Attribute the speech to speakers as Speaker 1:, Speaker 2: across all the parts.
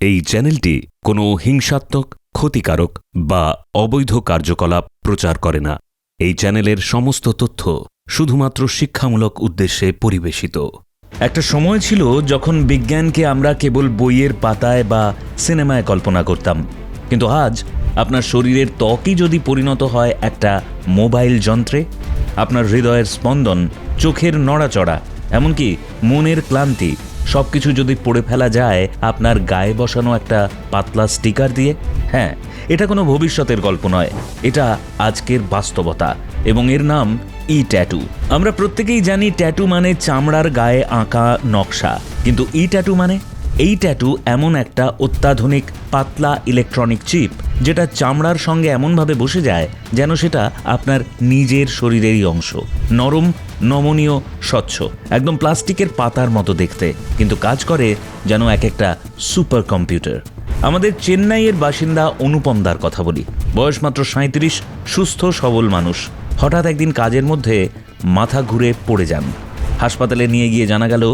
Speaker 1: এই চ্যানেলটি কোনো হিংসাত্মক, ক্ষতিকারক বা অবৈধ কার্যকলাপ প্রচার করে না। এই চ্যানেলের সমস্ত তথ্য শুধুমাত্র শিক্ষামূলক উদ্দেশ্যে পরিবেশিত। একটা সময় ছিল যখন বিজ্ঞানকে আমরা কেবল বইয়ের পাতায় বা সিনেমায় কল্পনা করতাম, কিন্তু আজ আপনার শরীরের ত্বকই যদি পরিণত হয় একটা মোবাইল যন্ত্রে, আপনার হৃদয়ের স্পন্দন, চোখের নড়াচড়া, এমনকি মনের ক্লান্তি সবকিছু যদি পড়ে ফেলা যায় আপনার গায়ে বসানো একটা পাতলা স্টিকার দিয়ে, হ্যাঁ, এটা কোনো ভবিষ্যতের গল্প নয়, এটা আজকের বাস্তবতা, এবং এর নাম ই ট্যাটু। আমরা প্রত্যেকেই জানি ট্যাটু মানে চামড়ার গায়ে আঁকা নকশা, কিন্তু ই ট্যাটু মানে? এই ট্যাটু এমন একটা অত্যাধুনিক পাতলা ইলেকট্রনিক চিপ যেটা চামড়ার সঙ্গে এমনভাবে বসে যায় যেন সেটা আপনার নিজের শরীরেরই অংশ। নরম, নমনীয়, স্বচ্ছ, একদম প্লাস্টিকের পাতার মতো দেখতে, কিন্তু কাজ করে যেন এক একটা সুপার কম্পিউটার। আমাদের চেন্নাইয়ের বাসিন্দা অনুপমদার কথা বলি। বয়স মাত্র 37, সুস্থ সবল মানুষ। হঠাৎ একদিন কাজের মধ্যে মাথা ঘুরে পড়ে যান। হাসপাতালে নিয়ে গিয়ে জানা গেল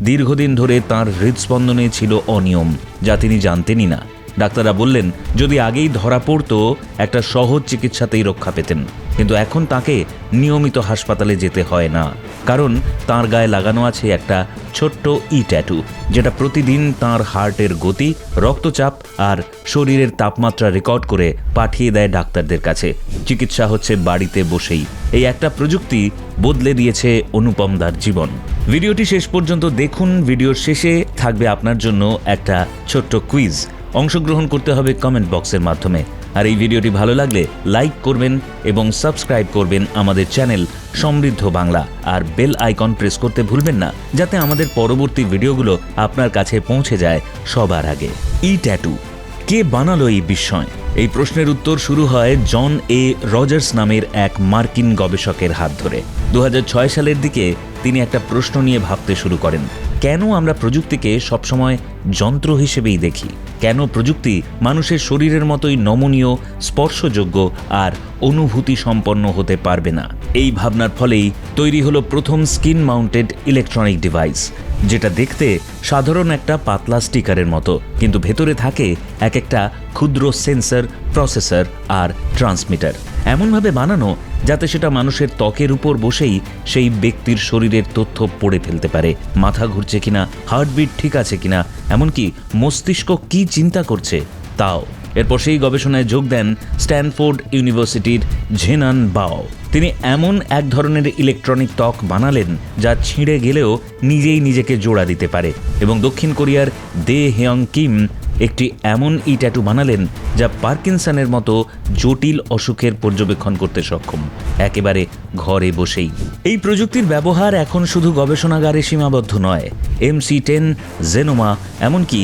Speaker 1: দীর্ঘদিন ধরে তাঁর হৃদস্পন্দনে ছিল অনিয়ম, যা তিনি জানতেনই না। ডাক্তাররা বললেন যদি আগেই ধরা পড়তো একটা সহজ চিকিৎসাতেই রক্ষা পেতেন, কিন্তু এখন তাকে নিয়মিত হাসপাতালে যেতে হয় না, কারণ তাঁর গায়ে লাগানো আছে একটা ছোট্ট ই ট্যাটু, যেটা প্রতিদিন তাঁর হার্টের গতি, রক্তচাপ আর শরীরের তাপমাত্রা রেকর্ড করে পাঠিয়ে দেয় ডাক্তারদের কাছে। চিকিৎসা হচ্ছে বাড়িতে বসেই। এই একটা প্রযুক্তি বদলে দিয়েছে অনুপমদার জীবন। ভিডিওটি শেষ পর্যন্ত দেখুন। ভিডিওর শেষে থাকবে আপনার জন্য একটা ছোট্ট কুইজ। অংশগ্রহণ করতে হবে কমেন্ট বক্সের মাধ্যমে। আর এই ভিডিওটি ভালো লাগলে লাইক করবেন এবং সাবস্ক্রাইব করবেন আমাদের চ্যানেল সমৃদ্ধ বাংলা, আর বেল আইকন প্রেস করতে ভুলবেন না, যাতে আমাদের পরবর্তী ভিডিওগুলো আপনার কাছে পৌঁছে যায় সবার আগে। ই ট্যাটু কে বানালো এই বিস্ময়? এই প্রশ্নের উত্তর শুরু হয় জন এ রজার্স নামের এক মার্কিন গবেষকের হাত ধরে। 2006 সালের দিকে তিনি একটা প্রশ্ন নিয়ে ভাবতে শুরু করেন, কেন আমরা প্রযুক্তিকে সবসময় যন্ত্র হিসেবেই দেখি? কেন প্রযুক্তি মানুষের শরীরের মতোই নমনীয়, স্পর্শযোগ্য আর অনুভূতি সম্পন্ন হতে পারবে না? এই ভাবনার ফলেই তৈরি হলো প্রথম স্কিন মাউন্টেড ইলেকট্রনিক ডিভাইস, যেটা দেখতে সাধারণ একটা পাতলা স্টিকারের মতো, কিন্তু ভেতরে থাকে এক একটা ক্ষুদ্র সেন্সর, প্রসেসর আর ট্রান্সমিটার, এমনভাবে বানানো যাতে সেটা মানুষের ত্বকের উপর বসেই সেই ব্যক্তির শরীরের তথ্য পড়ে ফেলতে পারে। মাথা ঘুরছে কিনা, হার্টবিট ঠিক আছে কিনা, এমনকি মস্তিষ্ক কি চিন্তা করছে তাও। এরপর সেই গবেষণায় যোগ দেন স্ট্যানফোর্ড ইউনিভার্সিটির ঝেনান বাও। তিনি এমন এক ধরনের ইলেকট্রনিক ত্বক বানালেন যা ছিঁড়ে গেলেও নিজেই নিজেকে জোড়া দিতে পারে, এবং দক্ষিণ কোরিয়ার দে হেয়ং কিম একটি এমন ই ট্যাটু বানালেন যা পার্কিনসনের মতো জটিল অসুখের পর্যবেক্ষণ করতে সক্ষম, একেবারে ঘরে বসেই। এই প্রযুক্তির ব্যবহার এখন শুধু গবেষণাগারে সীমাবদ্ধ নয়। MC-10, জেনোমা, এমনকি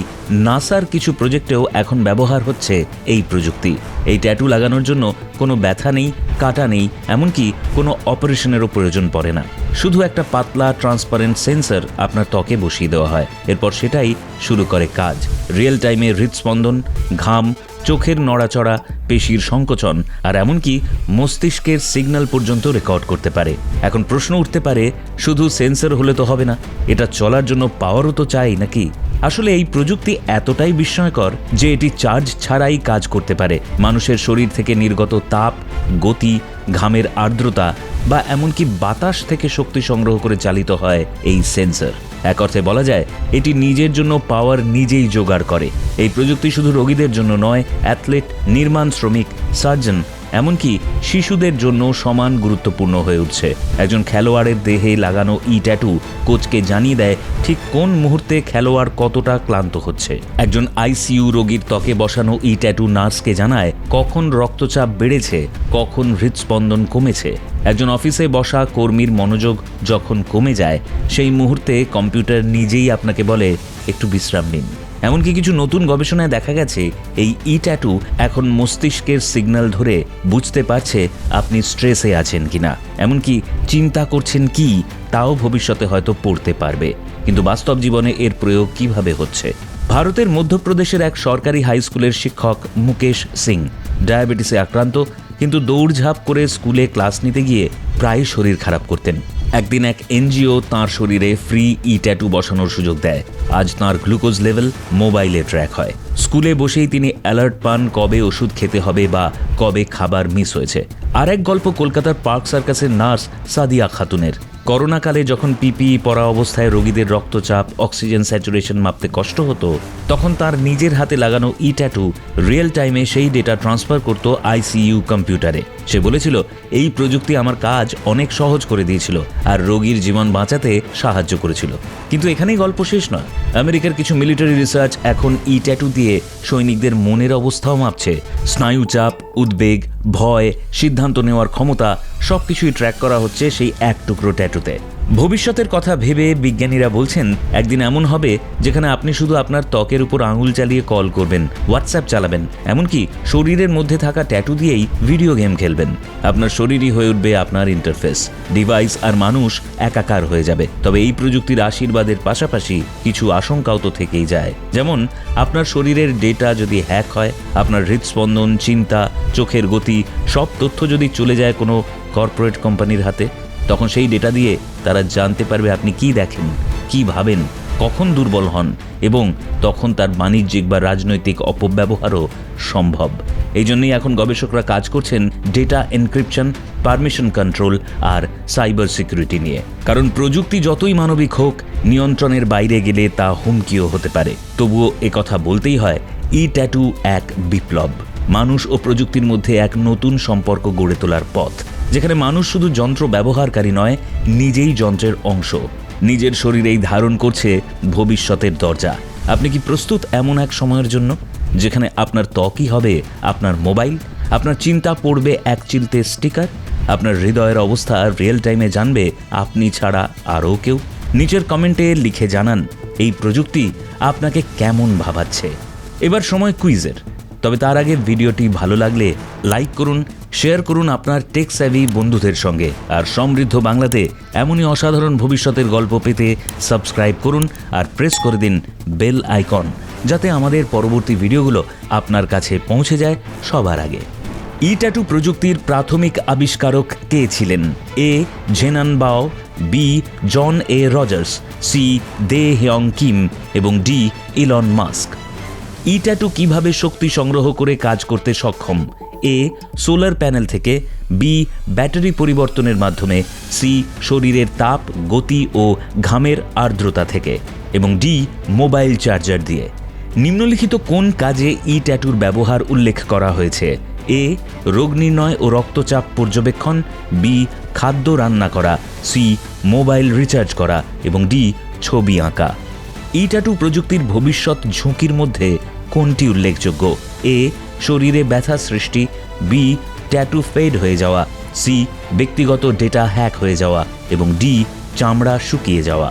Speaker 1: নাসার কিছু প্রজেক্টেও এখন ব্যবহার হচ্ছে এই প্রযুক্তি। এই ট্যাটু লাগানোর জন্য কোনো ব্যথা নেই, কাটা নেই, এমনকি কোনো অপারেশনেরও প্রয়োজন পড়ে না। শুধু একটা পাতলা ট্রান্সপারেন্ট সেন্সর আপনার ত্বকে বসিয়ে দেওয়া হয়। এরপর সেটাই শুরু করে কাজ। রিয়েল টাইমে হৃদস্পন্দন, ঘাম, চোখের নড়াচড়া, পেশির সংকোচন আর এমনকি মস্তিষ্কের সিগন্যাল পর্যন্ত রেকর্ড করতে পারে। এখন প্রশ্ন উঠতে পারে, শুধু সেন্সর হলে তো হবে না, এটা চলার জন্য পাওয়ারও তো চাই নাকি? আসলে এই প্রযুক্তি এতটাই বিস্ময়কর যে এটি চার্জ ছাড়াই কাজ করতে পারে। মানুষের শরীর থেকে নির্গত তাপ, গতি, ঘামের আর্দ্রতা বা এমনকি বাতাস থেকে শক্তি সংগ্রহ করে চালিত হয় এই সেন্সর। এক অর্থে বলা যায় এটি নিজের জন্য পাওয়ার নিজেই জোগাড় করে। এই প্রযুক্তি শুধু রোগীদের জন্য নয়, অ্যাথলেট, নির্মাণ শ্রমিক, সার্জন, এমনকি শিশুদের জন্য সমান গুরুত্বপূর্ণ হয়ে উঠছে। একজন খেলোয়াড়ের দেহে লাগানো ই ট্যাটু কোচকে জানিয়ে দেয় ঠিক কোন মুহূর্তে খেলোয়াড় কতটা ক্লান্ত হচ্ছে। একজন ICU রোগীর ত্বকে বসানো ই ট্যাটু নার্সকে জানায় কখন রক্তচাপ বেড়েছে, কখন হৃদস্পন্দন কমেছে। একজন অফিসে বসা কর্মীর মনোযোগ যখন কমে যায়, সেই মুহূর্তে কম্পিউটার নিজেই আপনাকে বলে একটু বিশ্রাম নিন। এমনকি কিছু নতুন গবেষণায় দেখা গেছে এই ই ট্যাটু এখন মস্তিষ্কের সিগন্যাল ধরে বুঝতে পারছে আপনি স্ট্রেসে আছেন কিনা, এমনকি চিন্তা করছেন কি তাও ভবিষ্যতে হয়তো পড়তে পারবে। কিন্তু বাস্তব জীবনে এর প্রয়োগ কিভাবে হচ্ছে? ভারতের মধ্যপ্রদেশের এক সরকারি হাই স্কুলের শিক্ষক মুকেশ সিং ডায়াবেটিসে আক্রান্ত, কিন্তু দৌড়ঝাঁপ করে স্কুলে ক্লাস নিতে গিয়ে প্রায় শরীর খারাপ করতেন। একদিন এক NGO তাঁর শরীরে ফ্রি ই ট্যাটু বসানোর সুযোগ দেয়।
Speaker 2: আজ তাঁর গ্লুকোজ লেভেল মোবাইলে ট্র্যাক হয়। স্কুলে বসেই তিনি অ্যালার্ট পান কবে ওষুধ খেতে হবে বা কবে খাবার মিস হয়েছে। আর এক গল্প কলকাতার পার্ক সার্কাসের নার্স সাদিয়া খাতুনের। করোনাকালে যখন পিপিই পরা অবস্থায় রোগীদের রক্তচাপ, অক্সিজেন স্যাচুরেশন মাপতে কষ্ট হতো, তখন তার নিজের হাতে লাগানো ট্যাটু রিয়েল টাইমে সেই ডেটা ট্রান্সফার করত আইসিইউ কম্পিউটারে। সে বলেছিল, এই প্রযুক্তি আমার কাজ অনেক সহজ করে দিয়েছিল আর রোগীর জীবন বাঁচাতে সাহায্য করেছিল। কিন্তু এখানেই গল্প শেষ নয়। আমেরিকার কিছু মিলিটারি রিসার্চ এখন ট্যাটু দিয়ে সৈনিকদের মনের অবস্থাও মাপছে। স্নায়ুচাপ, উদ্বেগ, ভয়, সিদ্ধান্ত নেওয়ার ক্ষমতা সবকিছুই ট্র্যাক করা হচ্ছে সেই এক টুকরো ট্যাটুতে। ভবিষ্যতের কথা ভেবে বিজ্ঞানীরা বলছেন, একদিন এমন হবে যেখানে আপনি শুধু আপনার ত্বকের উপর আঙুল চালিয়ে কল করবেন, হোয়াটসঅ্যাপ চালাবেন, এমনকি শরীরের মধ্যে থাকা ট্যাটু দিয়েই ভিডিও গেম খেলবেন। আপনার শরীরই হয়ে উঠবে আপনার ইন্টারফেস। ডিভাইস আর মানুষ একাকার হয়ে যাবে। তবে এই প্রযুক্তির আশীর্বাদের পাশাপাশি কিছু আশঙ্কাও তো থেকেই যায়। যেমন আপনার শরীরের ডেটা যদি হ্যাক হয়, আপনার হৃদস্পন্দন, চিন্তা, চোখের গতি সব তথ্য যদি চলে যায় কোনো কর্পোরেট কোম্পানির হাতে, তখন সেই ডেটা দিয়ে তারা জানতে পারবে আপনি কি দেখেন, কি ভাবেন, কখন দুর্বল হন, এবং তখন তার বাণিজ্যিক বা রাজনৈতিক অপব্যবহারও সম্ভব। এই জন্যই এখন গবেষকরা কাজ করছেন ডেটা এনক্রিপশন, পারমিশন কন্ট্রোল আর সাইবার সিকিউরিটি নিয়ে। কারণ প্রযুক্তি যতই মানবিক হোক, নিয়ন্ত্রণের বাইরে গেলে তা হুমকিও হতে পারে। তবুও একথা বলতেই হয়, ট্যাটু এক বিপ্লব। মানুষ ও প্রযুক্তির মধ্যে এক নতুন সম্পর্ক গড়ে তোলার পথ, যেখানে মানুষ শুধু যন্ত্র ব্যবহারকারী নয়, নিজেই যন্ত্রের অংশ। নিজের শরীরেই ধারণ করছে ভবিষ্যতের দরজা। আপনি কি প্রস্তুত এমন এক সময়ের জন্য যেখানে আপনার ত্বকই হবে আপনার মোবাইল, আপনার চিন্তা পড়বে এক চিলতে স্টিকার, আপনার হৃদয়ের অবস্থা রিয়েল টাইমে জানবে আপনি ছাড়া আরও কেউ? নিচের কমেন্টে লিখে জানান এই প্রযুক্তি আপনাকে কেমন ভাবাচ্ছে। এবার সময় কুইজের। তবে তার আগে ভিডিওটি ভালো লাগলে লাইক করুন, শেয়ার করুন আপনার টেক স্যাভি বন্ধুদের সঙ্গে। আর সমৃদ্ধ বাংলাতে এমনই অসাধারণ ভবিষ্যতের গল্প পেতে সাবস্ক্রাইব করুন আর প্রেস করে দিন বেল আইকন, যাতে আমাদের পরবর্তী ভিডিওগুলো আপনার কাছে পৌঁছে যায় সবার আগে। ট্যাটু প্রযুক্তির প্রাথমিক আবিষ্কারক কে ছিলেন? এ জেনান বাও, বি জন এ রজার্স, সি দে হেয়ং কিম এবং ডি ইলন মাস্ক। ট্যাটু কিভাবে শক্তি সংগ্রহ করে কাজ করতে সক্ষম? এ সোলার প্যানেল থেকে, বি ব্যাটারি পরিবর্তনের মাধ্যমে, সি শরীরের তাপ, গতি ও ঘামের আর্দ্রতা থেকে এবং ডি মোবাইল চার্জার দিয়ে। নিম্নলিখিত কোন কাজে ট্যাটুর ব্যবহার উল্লেখ করা হয়েছে? এ রোগ নির্ণয় ও রক্তচাপ পর্যবেক্ষণ, বি খাদ্য রান্না করা, সি মোবাইল রিচার্জ করা এবং ডি ছবি আঁকা। ট্যাটু প্রযুক্তির ভবিষ্যৎ ঝুঁকির মধ্যে কোনটি উল্লেখযোগ্য? এ শরীরে ব্যথা সৃষ্টি, বি ট্যাটু ফেড হয়ে যাওয়া, সি ব্যক্তিগত ডেটা হ্যাক হয়ে যাওয়া এবং ডি চামড়া শুকিয়ে যাওয়া।